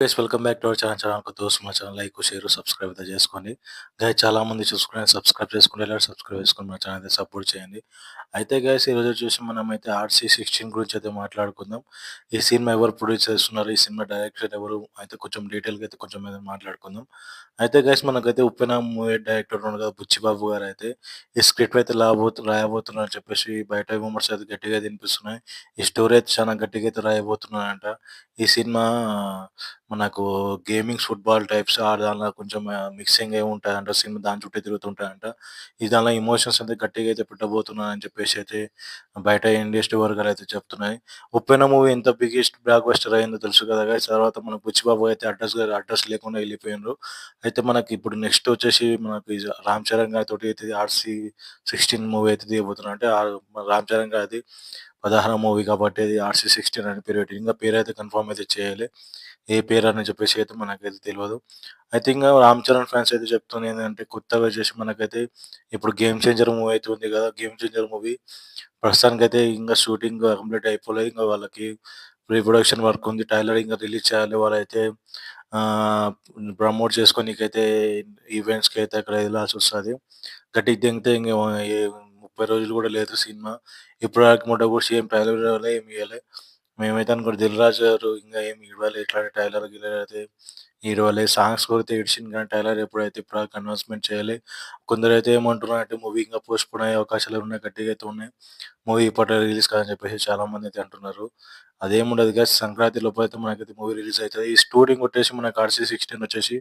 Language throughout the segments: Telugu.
Guys welcome back to our channel. కొత్త వస్తు మా ఛానల్ లైక్, షేర్, సబ్స్క్రైబ్ అయితే చేసుకోండి. గైస్ చాలామంది చూసుకుని సబ్స్క్రైబ్ చేసుకుంటే ఇలా సబ్స్క్రైబ్ చేసుకొని మా ఛానల్ అయితే సపోర్ట్ చేయండి. అయితే గైస్ ఈరోజు వచ్చేసి మనమైతే 'ఆర్సీ 16' గురించి అయితే మాట్లాడుకుందాం. ఈ సినిమా ఎవరు ప్రొడ్యూస్ చేస్తున్నారు? ఈ సినిమా డైరెక్టర్ ఎవరు? అయితే కొంచెం డీటెయిల్‌గా అయితే కొంచెం మీద మాట్లాడుకుందాం. అయితే గైస్ మనకైతే 'ఉప్పెన' మూవీ డైరెక్టర్ ఉన్నాడు కదా! బుచ్చిబాబు గారైతే ఈ స్క్రిప్ట్ అయితే రాయబోతున్నారని చెప్పేసి బయట రూమర్స్ అయితే గట్టిగా వినిపిస్తున్నాయి. ఈ స్టోరీ అయితే చాలా గట్టిగా అయితే రాయబోతున్నారంట. ఈ సినిమా మనకు గేమింగ్స్, ఫుట్‌బాల్ టైప్స్ దానిలో కొంచెం మిక్సింగ్ అయి ఉంటాయంట. సినిమా దాని చుట్టే తిరుగుతుంటాయంట. దానిలో ఎమోషన్స్ అయితే గట్టిగా అయితే పెట్టబోతున్నారని చెప్పేసి అయితే బయట ఇండస్ట్రీ వర్గాలైతే చెప్తున్నాయి. 'ఉప్పెన' మూవీ ఎంత బిగ్గెస్ట్ బ్లాక్ బస్టర్ అయిందో తెలుసు కదా గైస్. తర్వాత మన 'బుచ్చిబాబు' అయితే అడ్రస్ లేకుండా ఎళ్ళిపోయిండ్రు. అయితే మనకి ఇప్పుడు నెక్స్ట్ వచ్చేసి మనకి 'రామ్ చరణ్' గారితోటి అయితే 'ఆర్సీ 16' మూవీ అయితే తీయబోతున్నారు. అంటే మన 'రామ్ చరణ్' గారిది 16వ మూవీ కాబట్టి అది 'ఆర్సీ 16' అని పేరు పెట్టిండు. ఇంకా పేరైతే కన్ఫర్మ్ అయితే చేయలే. ఏ పేరని చెప్పేసి అయితే మనకైతే తెలవదు. అయితే ఇంగా 'రామ్ చరణ్' ఫ్యాన్స్ అయితే చెప్తుందేందంటే కొత్తగా వచ్చేసి మనకైతే ఇప్పుడు 'గేమ్ చేంజర్' మూవీ అయితే ఉంది గదా! 'గేమ్ చేంజర్' మూవీ ప్రస్తుతానికైతే ఇంగా షూటింగ్ కంప్లీట్ అయిపోలే. ఇంగా వాళ్ళకి ప్రీ ప్రొడక్షన్ వర్క్ ఉంది. ట్రైలర్ ఇంగా రిలీజ్ చేయాలి. వాళ్ళైతే ఆహ్, ప్రమోట్ చేసుకోనీకైతే ఈవెంట్స్‌కైతే అక్కడ ఎళ్ళాల్సొస్తది. గట్టిగా దెంగితే ఇంగ ఏ 30 రోజులు గూడా లేదు సినిమా. ఇప్పటివరకు ముట్ట గూడా సేమ్ ట్రైలర్ ఇవ్వలే, ఏమి ఇయ్యలే. మేమైతే అనుకున్నాం 'దిల్ రాజు' గారు ఇంగా ఏమి ఇవ్వలే. ఇట్లాంటి ట్రైలర్, గిల్లర్ అయితే ఇడవలే. సాంగ్స్ కొడితే ఏడిచిండు గానీ ట్రైలర్ ఎప్పుడైతే ఇప్పటివరకు అనౌన్స్‌మెంట్ చేయలే. కొందరైతే ఏమంటున్నారంటే మూవీ ఇంగా పోస్ట్‌పోన్ అయ్యే అవకాశాలు ఉన్నాయి. గట్టిగా అయితే ఉన్నాయి. మూవీ ఇప్పట్లో రిలీజ్ కాదని చెప్పేసి చాలామంది అయితే అంటున్నారు. అదేముండదు గాయ్స్, సంక్రాంతి లోపలైతే మనకైతే మూవీ రిలీజ్ అయితది. ఈ షూటింగ్ వచ్చేసి మనకు 'ఆర్సీ 16' వచ్చేసి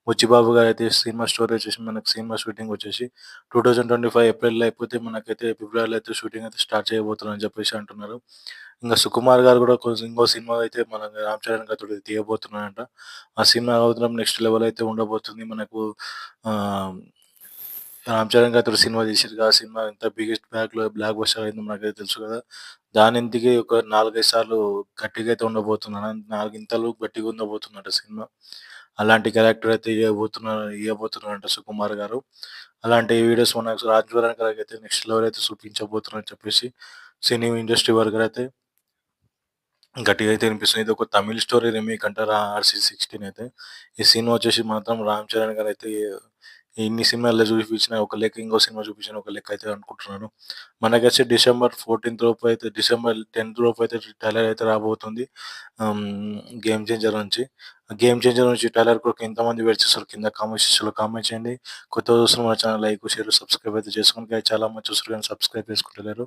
బుచ్చిబాబు గారైతే సినిమా స్టోరీ వచ్చేసి మనకు సినిమా షూటింగ్ వచ్చేసి 2025 ఏప్రిల్‌లో అయిపోతే మనకైతే ఫిబ్రవరిలో అయితే షూటింగ్ అయితే స్టార్ట్ చేయబోతున్నారని చెప్పేసి అంటున్నారు. ఇంగా సుకుమార్ గారు గూడా ఇంకో సినిమా అయితే మన 'రామ్ చరణ్' గారితోటి తీయబోతున్నారంట. ఆ సినిమా మాత్రం నెక్స్ట్ లెవెల్ అయితే ఉండబోతుంది. మనకు ఆహ్, 'రామ్ చరణ్' గారితోటి సినిమా తీసిర్రుగా. ఆ సినిమా ఎంత బిగ్గెస్ట్ బ్లాక్ బస్టర్ అయిందో మనకైతే తెలుసు గదా! దానింతకి ఒక 4, 5 సార్లు గట్టిగా అయితే ఉండబోతుందన. నాలుగింతలు గట్టిగా ఉండబోతుందట సినిమా. అలాంటి క్యారెక్టర్ అయితే ఇయ్యబోతున్నారంట సుకుమార్ గారు. అలాంటి వీడియోస్ మన 'రాజ్ చరణ్' గారికైతే నెక్స్ట్ లెవెల్ అయితే చూపించబోతున్నారని చెప్పేసి సినీ ఇండస్ట్రీ వర్గాలైతే గట్టిగా అయితే వినిపిస్తుంది. ఇదొక తమిళ్ స్టోరీ రీమేక్ అంటారు 'ఆర్సీ 16' అయితే. ఈ సినిమా వచ్చేసి మాత్రం 'రామ్ చరణ్' గారైతే ఇన్ని సినిమాల్లో చూపించిన ఒక లెక్క, ఇంకో సినిమా చూపించిన ఒక లెక్క అయితే అనుకుంటున్నాను. మనకైతే డిసెంబర్ 10థ్ లోపు అయితే ట్రైలర్ అయితే రాబోతుంది. 'గేమ్ చేంజర్' నుంచి. 'గేమ్ చేంజర్' నుంచి ట్రైలర్ కొరకు ఎంతమంది వెయిట్ చేస్తారో కింద కామెంట్ సెక్షన్‌లో కామెంట్ చేయండి. కొత్తగా చూస్తున్న మన ఛానల్ లైక్, షేర్, సబ్స్క్రైబ్ అయితే చేసుకోండి. చాలా మంది చూస్తారు కానీ సబ్స్క్రైబ్ చేసుకుంటలేరు.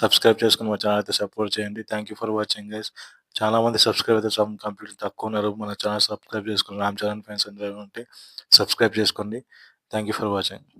సబ్స్క్రైబ్ చేసుకొని మా ఛానల్ అయితే సపోర్ట్ చేయండి. Thank you for watching guys. చాలామంది సబ్స్క్రైబ్ అయితే కంప్లీట్ తక్కువున్నారు. మన ఛానల్ సబ్స్క్రైబ్ చేసుకొని 'రామ్ చరణ్' ఫ్యాన్స్ అందరూ ఉంటే సబ్స్క్రైబ్ చేసుకోండి. Thank you for watching.